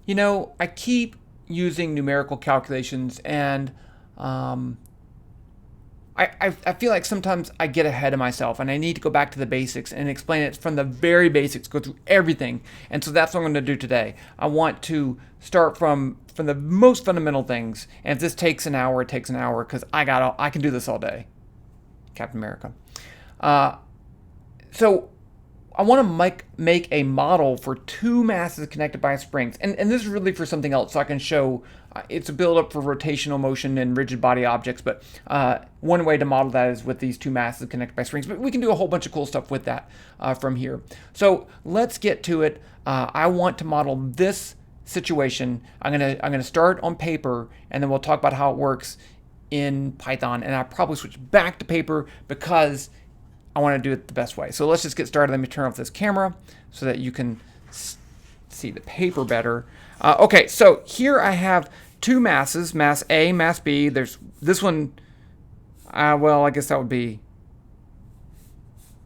You know, I keep using numerical calculations, and I feel like sometimes I get ahead of myself and I need to go back to the basics and explain it from the very basics, go through everything. And so that's what I'm going to do today. I want to start from the most fundamental things. And if this takes an hour, it takes an hour because I can do this all day. Captain America. So I want to make a model for two masses connected by springs. And this is really for something else, so I can show it's a build-up for rotational motion and rigid body objects. But one way to model that is with these two masses connected by springs. But we can do a whole bunch of cool stuff with that from here. So let's get to it. I want to model this situation. I'm gonna start on paper, and then we'll talk about how it works in Python. And I'll probably switch back to paper because I want to do it the best way. So let's just get started. Let me turn off this camera so that you can see the paper better. Okay, so here I have two masses, mass A, mass B. There's this one, well, I guess that would be,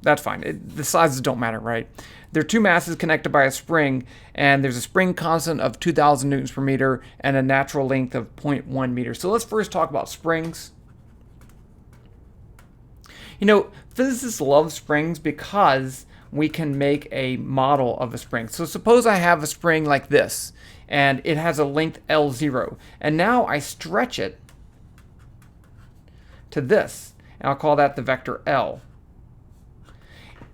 that's fine. The sizes don't matter, right? There are two masses connected by a spring, and there's a spring constant of 2,000 newtons per meter and a natural length of 0.1 meters. So let's first talk about springs. You know, physicists love springs because we can make a model of a spring. So suppose I have a spring like this, and it has a length L0. And now I stretch it to this, and I'll call that the vector L.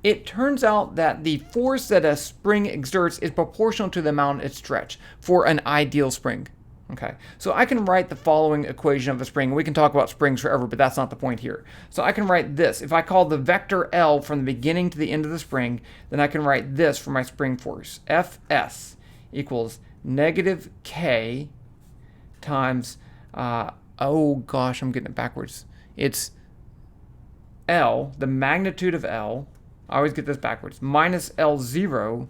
It turns out that the force that a spring exerts is proportional to the amount it stretched for an ideal spring. Okay, so I can write the following equation of a spring. We can talk about springs forever, but that's not the point here. So I can write this. If I call the vector L from the beginning to the end of the spring, then I can write this for my spring force. Fs equals negative K times, oh gosh, I'm getting it backwards. It's L, the magnitude of L, I always get this backwards, minus L0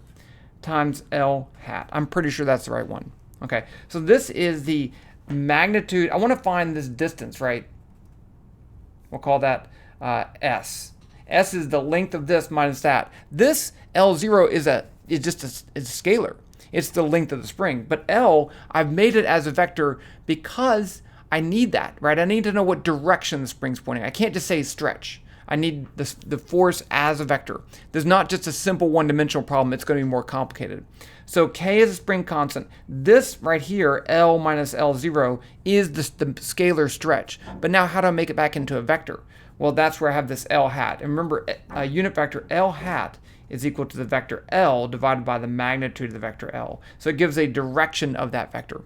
times L hat. I'm pretty sure that's the right one. Okay, so this is the magnitude. I want to find this distance, right? We'll call that S. S is the length of this minus that. This L0 is just a scalar. It's the length of the spring. But L, I've made it as a vector because I need that, right? I need to know what direction the spring's pointing. I can't just say stretch. I need the force as a vector. There's not just a simple one-dimensional problem. It's going to be more complicated. So K is a spring constant. This right here, L minus L0, is the scalar stretch. But now how do I make it back into a vector? Well, that's where I have this L hat. And remember, a unit vector L hat is equal to the vector L divided by the magnitude of the vector L. So it gives a direction of that vector.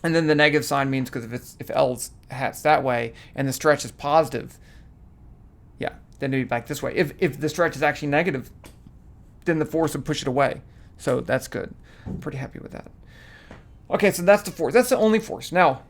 And then the negative sign means because if L's hat's that way and the stretch is positive, yeah, then it'd be back this way. If the stretch is actually negative, then the force would push it away. So that's good. I'm pretty happy with that. Okay, so that's the force. That's the only force. Now,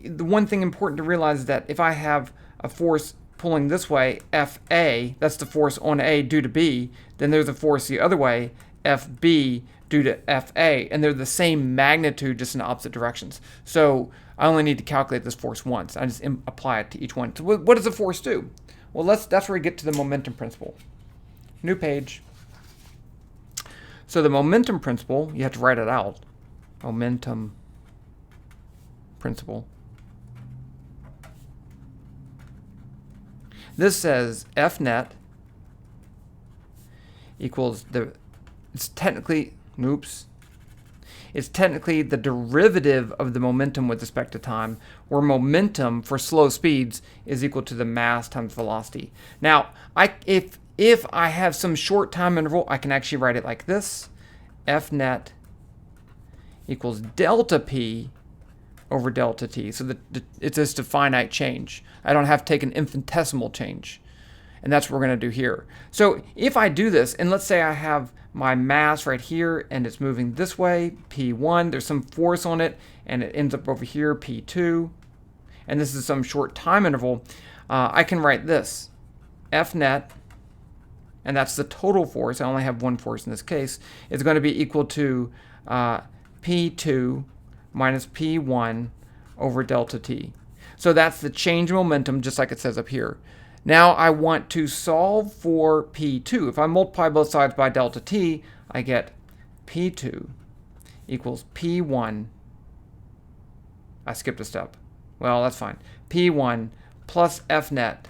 the one thing important to realize is that if I have a force pulling this way, Fa, that's the force on A due to B, then there's a force the other way, Fb, due to Fa, and they're the same magnitude, just in opposite directions. So I only need to calculate this force once. I just apply it to each one. So what does a force do? Well, that's where we get to the momentum principle. New page. So the momentum principle, you have to write it out. Momentum principle. This says F net equals it's technically the derivative of the momentum with respect to time, where momentum for slow speeds is equal to the mass times velocity. Now, if I have some short time interval, I can actually write it like this. F net equals delta P over delta T. So it's just a finite change. I don't have to take an infinitesimal change. And that's what we're going to do here. So if I do this, and let's say I have my mass right here, and it's moving this way, P1, there's some force on it, and it ends up over here, P2, and this is some short time interval, I can write this, F net, and that's the total force, I only have one force in this case, is going to be equal to P2 minus P1 over delta T. So that's the change in momentum, just like it says up here. Now I want to solve for P2. If I multiply both sides by delta T, I get P2 equals P1. I skipped a step. Well, that's fine. P1 plus F net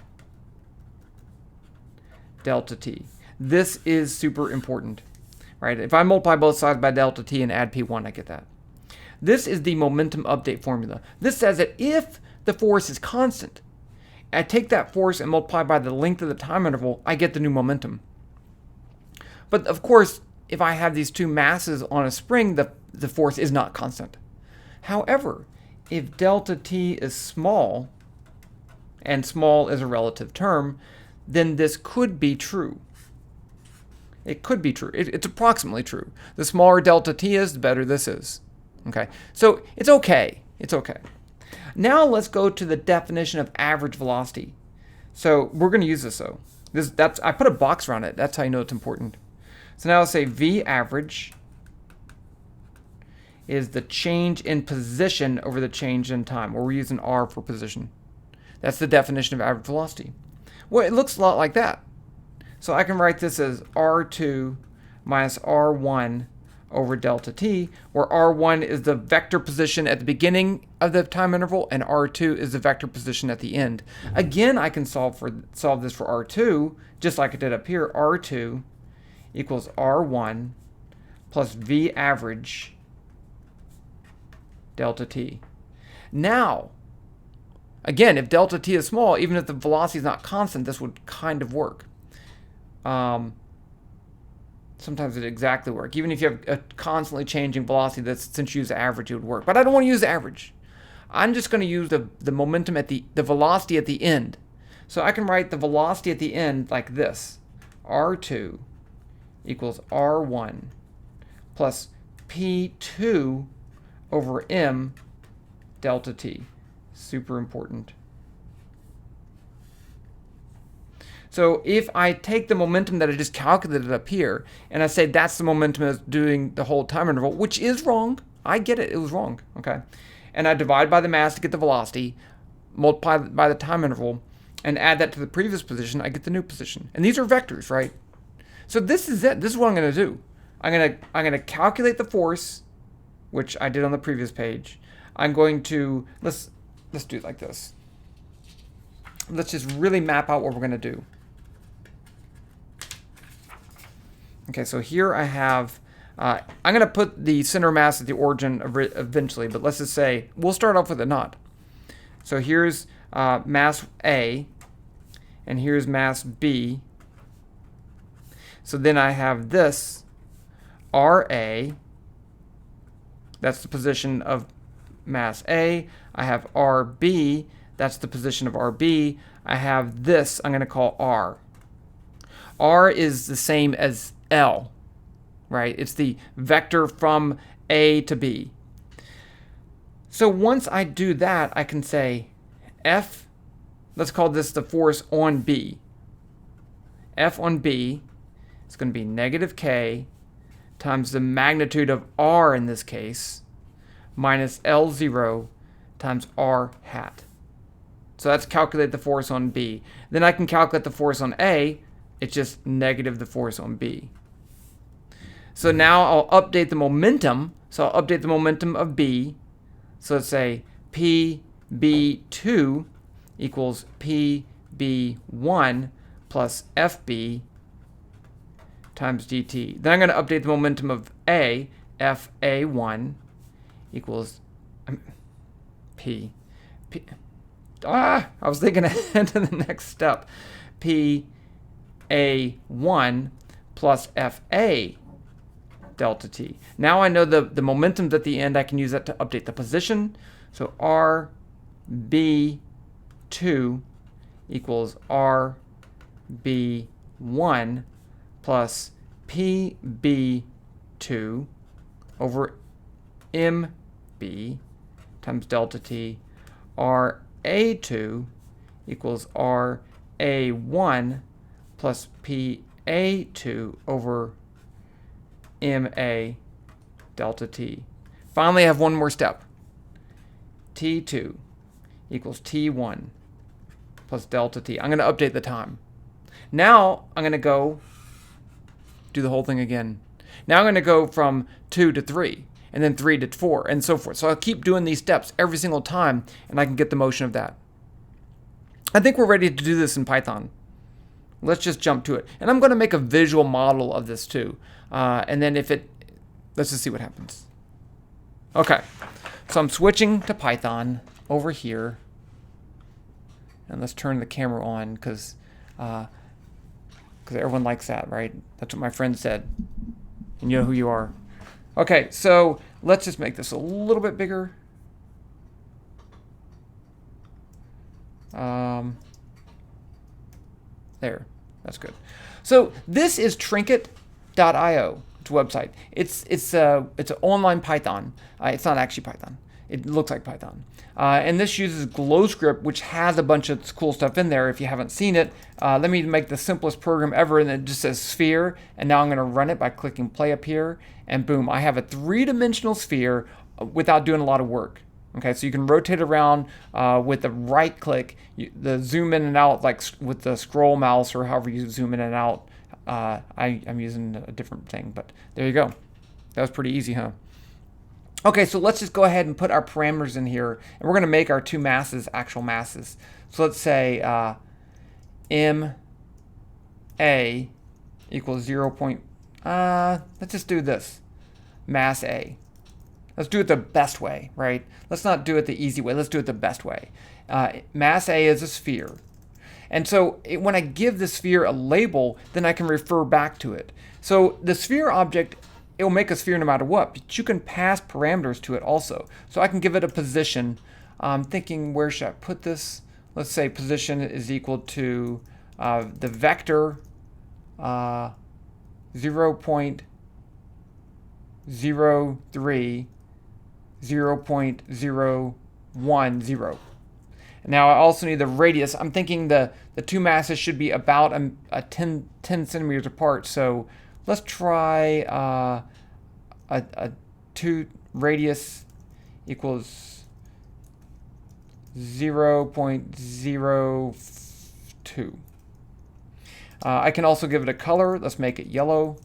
delta t. This is super important, right? If I multiply both sides by delta t and add P1, I get that. This is the momentum update formula. This says that if the force is constant, I take that force and multiply by the length of the time interval, I get the new momentum. But of course, if I have these two masses on a spring, the force is not constant. However, if delta t is small, and small is a relative term, then this could be true. It could be true. It's approximately true. The smaller delta t is, the better this is. Okay, so it's okay. It's okay. Now let's go to the definition of average velocity. So we're going to use this though. I put a box around it. That's how you know it's important. So now let's say V average is the change in position over the change in time, or we're using R for position. That's the definition of average velocity. Well, it looks a lot like that. So I can write this as R2 minus R1 over delta t, where R1 is the vector position at the beginning of the time interval, and R2 is the vector position at the end. Again, I can solve this for R2, just like I did up here. R2 equals R1 plus V average delta t. Now, again, if delta t is small, even if the velocity is not constant, this would kind of work. Sometimes it exactly work. Even if you have a constantly changing velocity, since you use the average, it would work. But I don't want to use the average. I'm just going to use the momentum at the velocity at the end. So I can write the velocity at the end like this. R2 equals R1 plus P2 over M delta t. Super important. So if I take the momentum that I just calculated up here, and I say that's the momentum that's doing the whole time interval, which is wrong. I get it. It was wrong. Okay. And I divide by the mass to get the velocity, multiply by the time interval, and add that to the previous position, I get the new position. And these are vectors, right? So this is it. This is what I'm going to do. I'm going to calculate the force, which I did on the previous page. I'm going to, let's do it like this. Let's just really map out what we're going to do. Okay, so here I have, I'm going to put the center of mass at the origin eventually, but let's just say, we'll start off with it not. So here's mass A, and here's mass B. So then I have this RA, that's the position of mass A. I have RB, that's the position of RB. I have this, I'm going to call R. R is the same as L, right? It's the vector from A to B. So once I do that, I can say F, let's call this the force on B. F on B is going to be negative K times the magnitude of R in this case, minus L0 times R hat. So that's calculate the force on B. Then I can calculate the force on A. It's just negative the force on B. So now I'll update the momentum. So I'll update the momentum of B. So let's say PB2 equals PB1 plus FB times dt. Then I'm going to update the momentum of A. FA1 equals P. I was thinking ahead to the next step. PA1 plus FA delta t. Now I know the momentum's at the end. I can use that to update the position. So RB2 equals RB1 plus PB2 over MB times delta t. RA2 equals RA1 plus PA2 over MA delta t. Finally, I have one more step. T2 equals T1 plus delta t. I'm going to update the time. Now I'm going to go do the whole thing again. Now I'm going to go from 2 to 3. and then 3 to 4, and so forth. So I'll keep doing these steps every single time, and I can get the motion of that. I think we're ready to do this in Python. Let's just jump to it. And I'm going to make a visual model of this too. And then let's just see what happens. Okay, so I'm switching to Python over here. And let's turn the camera on because everyone likes that, right? That's what my friend said. And you know who you are. Okay, so let's just make this a little bit bigger. There, that's good. So this is Trinket.io. It's a website. It's an online Python. It's not actually Python. It looks like Python. And this uses GlowScript, which has a bunch of cool stuff in there. If you haven't seen it, let me make the simplest program ever, and it just says sphere. And now I'm going to run it by clicking play up here, and boom, I have a 3-dimensional sphere without doing a lot of work. Okay, so you can rotate around with the right click, the zoom in and out, like with the scroll mouse or however you zoom in and out. I'm using a different thing, but there you go. That was pretty easy, huh? Okay, so let's just go ahead and put our parameters in here, and we're going to make our two masses actual masses. So let's say MA equals 0. Let's just do this, mass A. Let's do it the best way, right? Let's not do it the easy way. Let's do it the best way. Mass A is a sphere. And so when I give the sphere a label, then I can refer back to it. So the sphere object, it will make a sphere no matter what, but you can pass parameters to it also. So I can give it a position. I'm thinking, where should I put this? Let's say position is equal to the vector 0.03, 0.010. Now I also need the radius. I'm thinking the two masses should be about a 10 centimeters apart. So let's try a 2 radius equals 0.02. I can also give it a color. Let's make it yellow.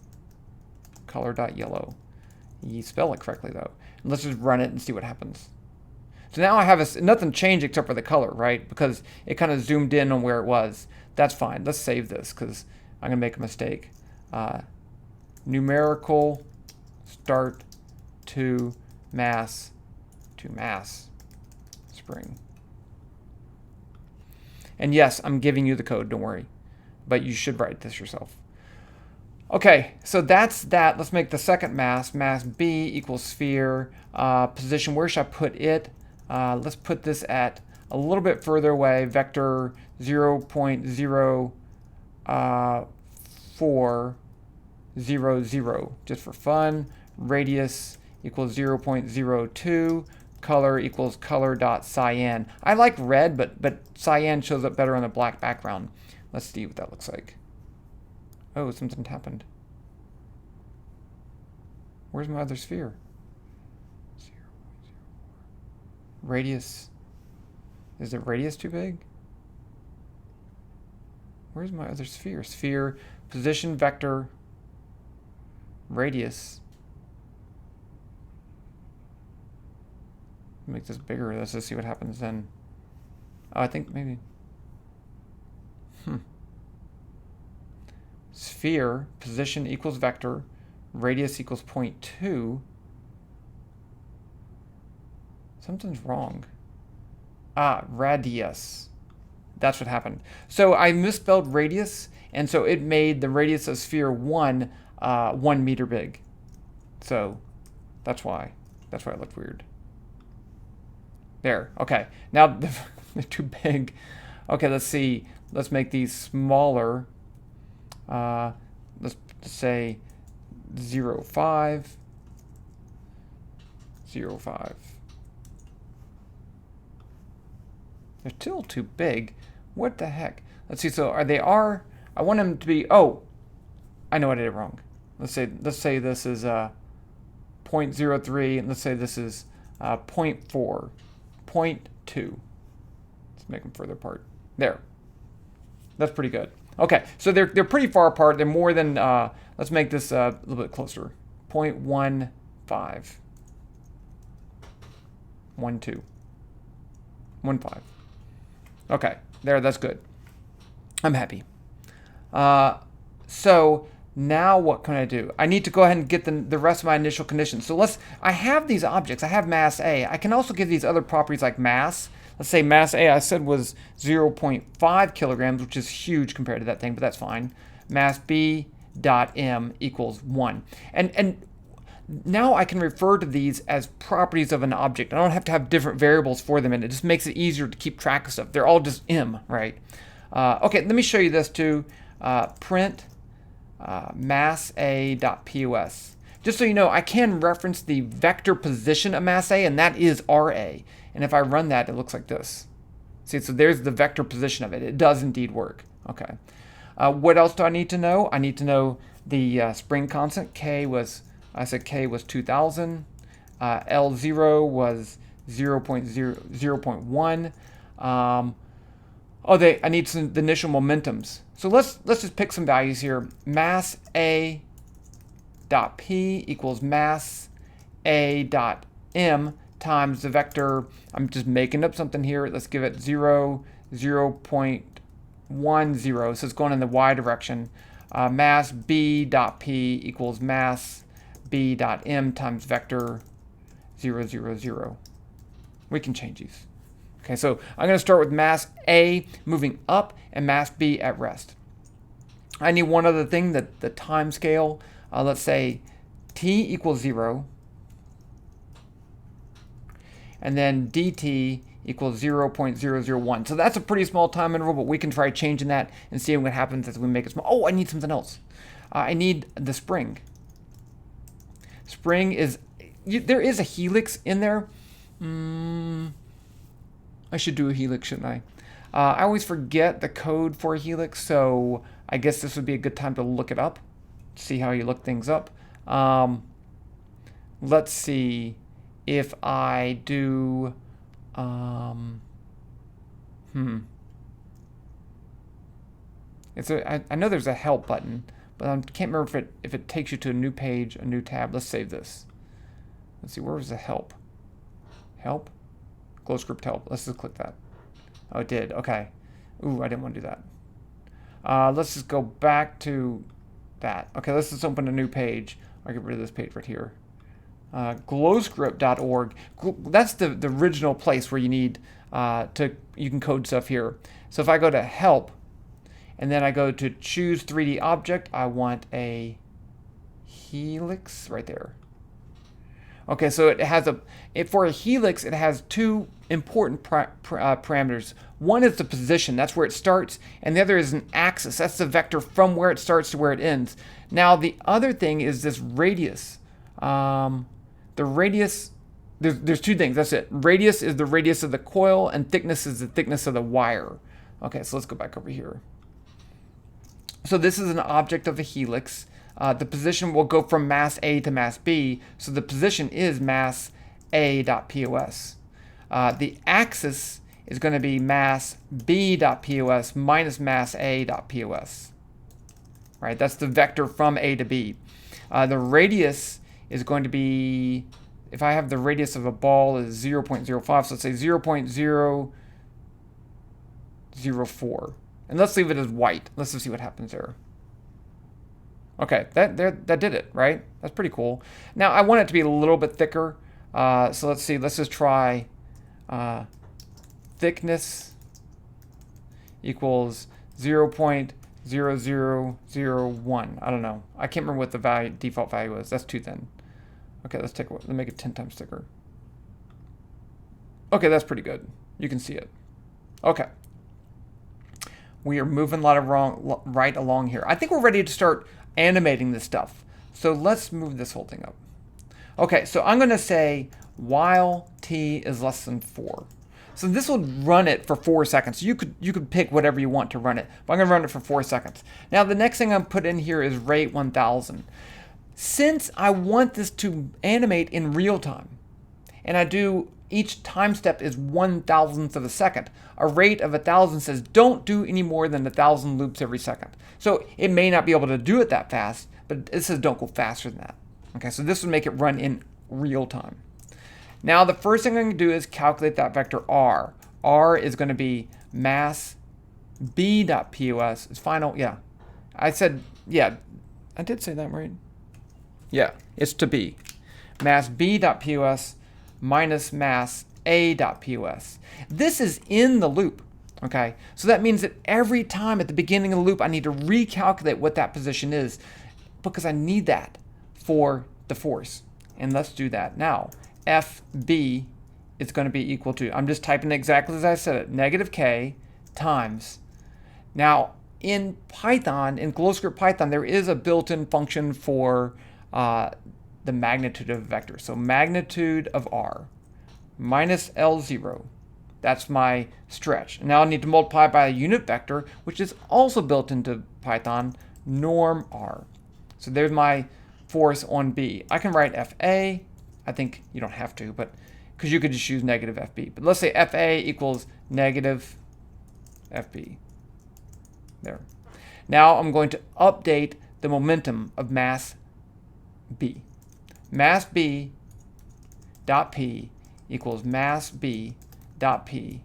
Color.yellow. You spell it correctly though. And let's just run it and see what happens. So now I have nothing changed except for the color, right? Because it kind of zoomed in on where it was. That's fine. Let's save this because I'm going to make a mistake. Numerical start to mass spring. And yes, I'm giving you the code, don't worry. But you should write this yourself. Okay, so that's that. Let's make the second mass B equals sphere. Position, where should I put it? Let's put this at a little bit further away, vector 0.0400, just for fun. Radius equals 0.02. Color equals color.cyan. I like red, but cyan shows up better on a black background. Let's see what that looks like. Oh, something happened. Where's my other sphere? Radius. Is the radius too big? Where's my other sphere? Sphere, position, vector, radius. Make this bigger. Let's just see what happens then. Oh, I think maybe. Sphere, position equals vector, radius equals 0.2. Something's wrong. Radius. That's what happened. So I misspelled radius, and so it made the radius of sphere 1 meter big. So that's why it looked weird. There. Okay. Now they're too big. Okay, let's see. Let's make these smaller. Let's say 0.5. 0.5. They're still too big. What the heck? Let's see. So I want them to be. Oh, I know I did it wrong. Let's say this is 0.03, and let's say this is 0.4, 0.2. Let's make them further apart. There. That's pretty good. Okay, so they're pretty far apart. They're more than. Let's make this a little bit closer. 0.15. 1, 2. 1, 5. Okay, there, that's good. I'm happy. So now what can I do? I need to go ahead and get the rest of my initial conditions. So I have these objects. I have mass A. I can also give these other properties like mass. Let's say mass A I said was 0.5 kilograms, which is huge compared to that thing, but that's fine. Mass B dot M equals 1. And now I can refer to these as properties of an object. I don't have to have different variables for them, and it just makes it easier to keep track of stuff. They're all just M, right? Okay, let me show you this too. Print mass A.pos. Just so you know, I can reference the vector position of mass A, and that is RA. And if I run that, it looks like this. See, so there's the vector position of it. It does indeed work. Okay. What else do I need to know? I need to know the spring constant. I said K was 2000. L0 was 0.1. I need the initial momentums. So let's just pick some values here. Mass A dot P equals mass A dot M times the vector. I'm just making up something here. Let's give it 0.10. So it's going in the y direction. Mass B dot P equals mass B dot M times vector 0, 0, 0. We can change these. Okay, so I'm going to start with mass A moving up and mass B at rest. I need one other thing, the time scale. Let's say T equals 0. And then dt equals 0.001. So that's a pretty small time interval, but we can try changing that and seeing what happens as we make it small. Oh, I need something else. I need the spring. Spring is, there is a helix in there. I should do a helix, shouldn't I? I always forget the code for a helix, so I guess this would be a good time to look it up, see how you look things up. Let's see if I do, I know there's a help button, but I can't remember if it takes you to a new page, a new tab. Let's save this. Let's see, where was the help? Help? GlowScript help. Let's just click that. Oh, it did. Okay. Ooh, I didn't want to do that. Let's just go back to that. Okay, let's just open a new page. I'll get rid of this page right here. GlowScript.org. That's the original place where you need you can code stuff here. So if I go to help, and then I go to choose 3D object, I want a helix right there. Okay, so it has for a helix, it has two important parameters. One is the position, that's where it starts, and the other is an axis. That's the vector from where it starts to where it ends. Now the other thing is this radius. The radius, there's two things, that's it. Radius is the radius of the coil, and thickness is the thickness of the wire. Okay, so let's go back over here. So this is an object of a helix. The position will go from mass A to mass B, so the position is mass A.pos. The axis is going to be mass B.pos minus mass A.pos. Right, that's the vector from A to B. The radius is going to be, if I have the radius of a ball is 0.05, so let's say 0.004. And let's leave it as white. Let's just see what happens there. Okay, that did it, right? That's pretty cool. Now I want it to be a little bit thicker. So let's see, let's just try thickness equals 0.0001. I don't know. I can't remember what the default value is. That's too thin. Okay, let's make it 10 times thicker. Okay, that's pretty good. You can see it. Okay. We are moving a lot of right along here. I think we're ready to start animating this stuff. So let's move this whole thing up. Okay, so I'm going to say while t is less than 4. So this will run it for 4 seconds. You could pick whatever you want to run it, but I'm going to run it for 4 seconds. Now the next thing I'm put in here is rate 1000. Since I want this to animate in real time, and I do each time step is 1,000th of a second. A rate of 1,000 says don't do any more than 1,000 loops every second. So it may not be able to do it that fast, but it says don't go faster than that. Okay, so this would make it run in real time. Now the first thing I'm going to do is calculate that vector r. R is going to be mass b.pos. It's final. Yeah, I said, yeah, I did say that right. Yeah, it's to b. Mass b.pos minus mass a.pos. This is in the loop. Okay, so that means that every time at the beginning of the loop, I need to recalculate what that position is because I need that for the force. And let's do that now. FB is going to be equal to, I'm just typing exactly as I said it, negative k times. Now, in Python, in GlowScript Python, there is a built-in function for the magnitude of a vector. So magnitude of r minus L0. That's my stretch. Now I need to multiply by a unit vector, which is also built into Python, norm r. So there's my force on B. I can write FA. I think you don't have to, but because you could just use negative FB. But let's say FA equals negative FB. There. Now I'm going to update the momentum of mass B. Mass B dot P equals mass B dot P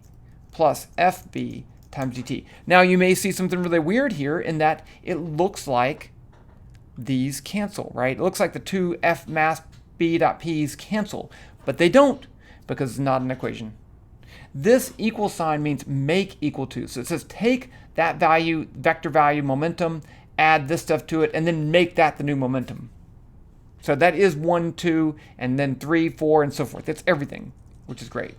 plus FB times dt. Now you may see something really weird here in that it looks like these cancel, right? It looks like the two F mass B dot P's cancel, but they don't because it's not an equation. This equal sign means make equal to. So it says take that value, vector value, momentum, add this stuff to it, and then make that the new momentum. So that is 1, 2, and then 3, 4, and so forth. It's everything, which is great.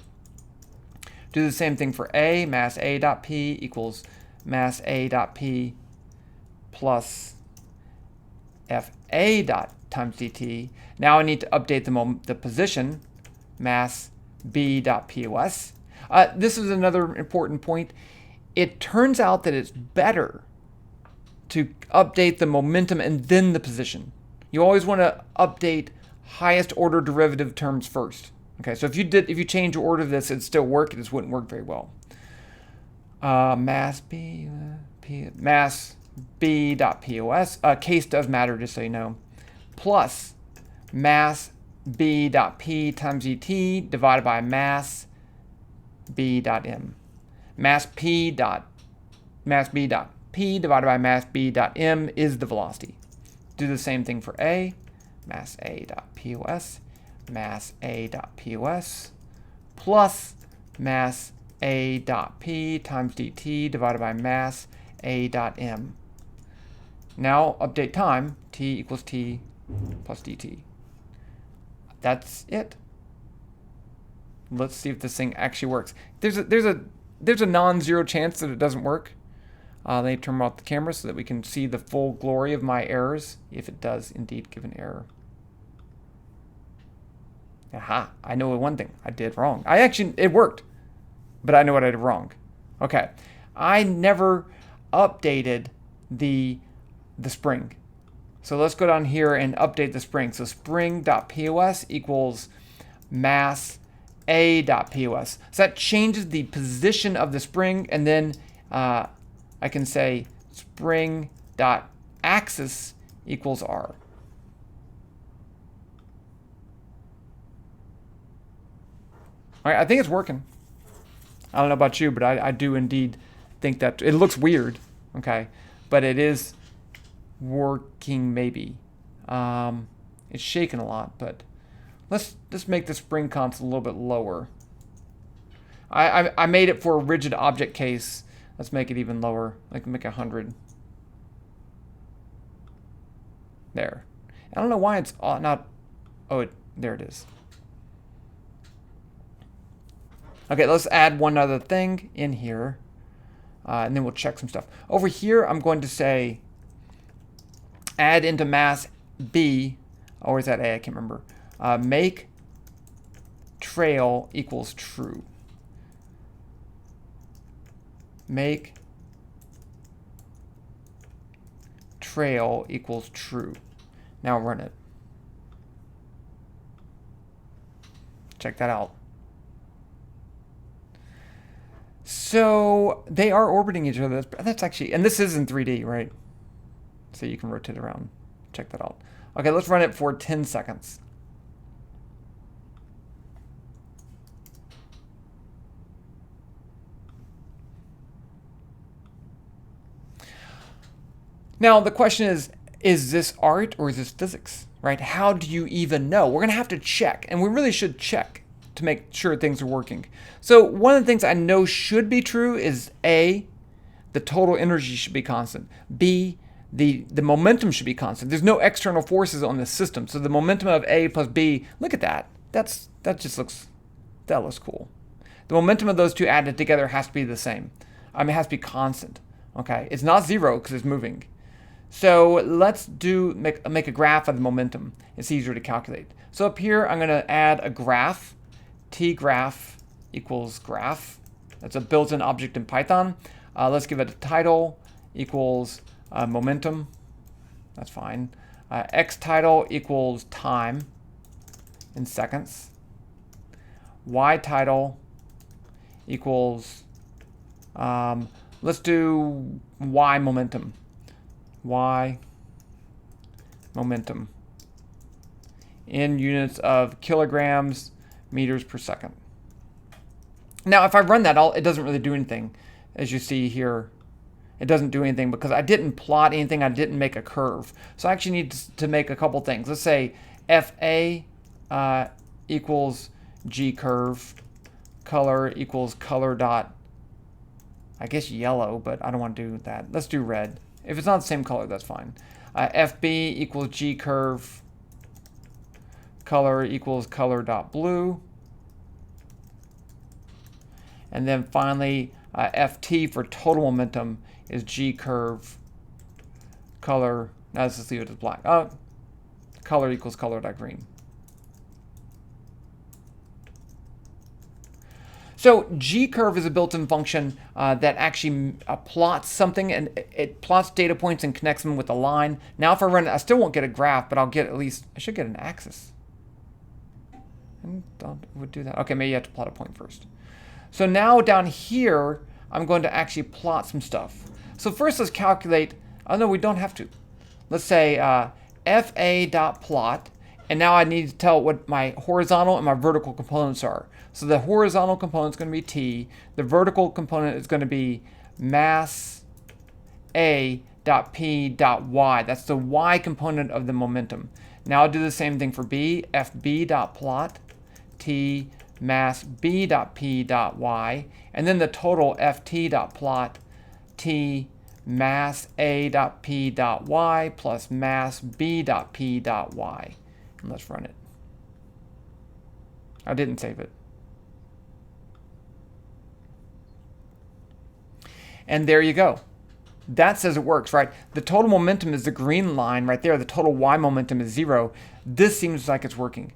Do the same thing for A. Mass A dot P equals mass A dot P plus FA dot times dt. Now I need to update the position, mass B dot POS. This is another important point. It turns out that it's better to update the momentum and then the position. You always want to update highest order derivative terms first. Okay, so if you change the order of this, it'd still work. It just wouldn't work very well. Mass B dot POS. Case does matter, just so you know. Plus mass B dot P times ET divided by mass B dot M. Mass B dot P divided by mass B dot M is the velocity. Do the same thing for A. Mass A dot POS. Mass A dot POS plus mass A dot P times dt divided by mass A dot M. Now update time, t equals t plus dt. That's it. Let's see if this thing actually works. There's a non-zero chance that it doesn't work. Let me turn off the camera so that we can see the full glory of my errors, if it does indeed give an error. Aha, I know one thing I did wrong. It worked, but I know what I did wrong. Okay, I never updated the spring. So let's go down here and update the spring. So spring.pos equals mass A.pos. So that changes the position of the spring, and then I can say spring.axis equals R. All right, I think it's working. I don't know about you, but I do indeed think that it looks weird, okay, but it is working maybe. It's shaking a lot, but let's make the spring constant a little bit lower. I made it for a rigid object case. Let's make it even lower. Like make 100. There. I don't know why it's not. Oh, there it is. Okay, let's add one other thing in here, and then we'll check some stuff. Over here, I'm going to say add into mass B, or is that A? I can't remember. Make trail equals true. Make trail equals true. Now run it. Check that out. So they are orbiting each other. That's actually, and this is in 3D, right? So you can rotate around. Check that out. Okay, let's run it for 10 seconds. Now, the question is this art or is this physics, right? How do you even know? We're going to have to check, and we really should check to make sure things are working. So one of the things I know should be true is A, the total energy should be constant. B, the momentum should be constant. There's no external forces on this system. So the momentum of A plus B, look at that. That looks cool. The momentum of those two added together has to be the same. I mean, it has to be constant. Okay, it's not zero because it's moving. So let's make a graph of the momentum. It's easier to calculate. So up here, I'm going to add a graph. tgraph equals graph. That's a built-in object in Python. Let's give it a title equals momentum. That's fine. Xtitle equals time in seconds. Ytitle equals, let's do Y momentum. Y momentum in units of kilograms, meters per second. Now, if I run that, it doesn't really do anything. As you see here, it doesn't do anything because I didn't plot anything. I didn't make a curve. So I actually need to make a couple things. Let's say FA equals G curve, color equals color dot, I guess yellow, but I don't want to do that. Let's do red. If it's not the same color, that's fine. FB equals G curve, color equals color dot blue. And then finally, FT for total momentum is G curve, color, now let's just leave it as black. Color equals color dot green. So G-curve is a built-in function that actually plots something, and it plots data points and connects them with a line. Now if I run it, I still won't get a graph, but I should get an axis. And would do that. Okay, maybe you have to plot a point first. So now down here, I'm going to actually plot some stuff. So first let's calculate, oh no, we don't have to. Let's say fa.plot, and now I need to tell what my horizontal and my vertical components are. So the horizontal component is going to be t. The vertical component is going to be mass a.p.y. That's the y component of the momentum. Now I'll do the same thing for b. fb.plot t mass b.p.y. And then the total ft.plot t mass a.p.y plus mass b.p.y. And let's run it. I didn't save it. And there you go. That says it works, right? The total momentum is the green line right there. The total y momentum is 0. This seems like it's working.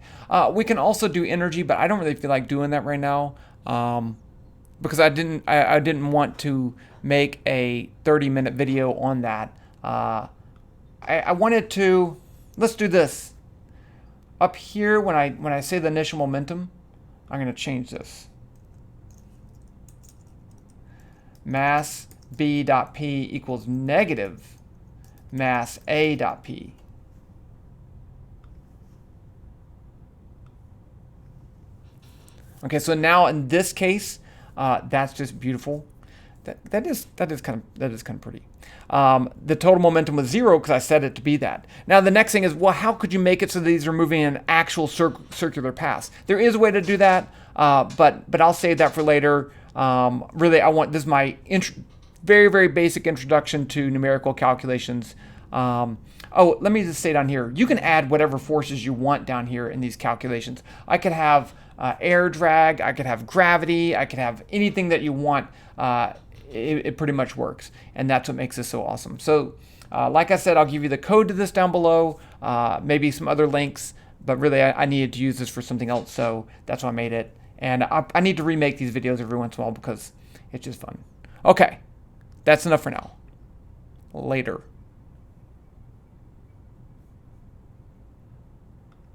We can also do energy, but I don't really feel like doing that right now because I didn't want to make a 30-minute video on that. I wanted to. Let's do this. Up here, when I say the initial momentum, I'm going to change this. Mass b.p equals negative mass a.p. Okay, so now in this case, that's just beautiful. That is kind of pretty. The total momentum was 0 because I set it to be that. Now the next thing is, well, how could you make it so these are moving in actual circular paths? There is a way to do that, but I'll save that for later. Really, this is my very, very basic introduction to numerical calculations. Oh, let me just say down here, you can add whatever forces you want down here in these calculations. I could have air drag, I could have gravity, I could have anything that you want. It pretty much works, and that's what makes this so awesome. So like I said, I'll give you the code to this down below, maybe some other links, but really I needed to use this for something else, so that's why I made it. And I need to remake these videos every once in a while because it's just fun. Okay, that's enough for now. Later.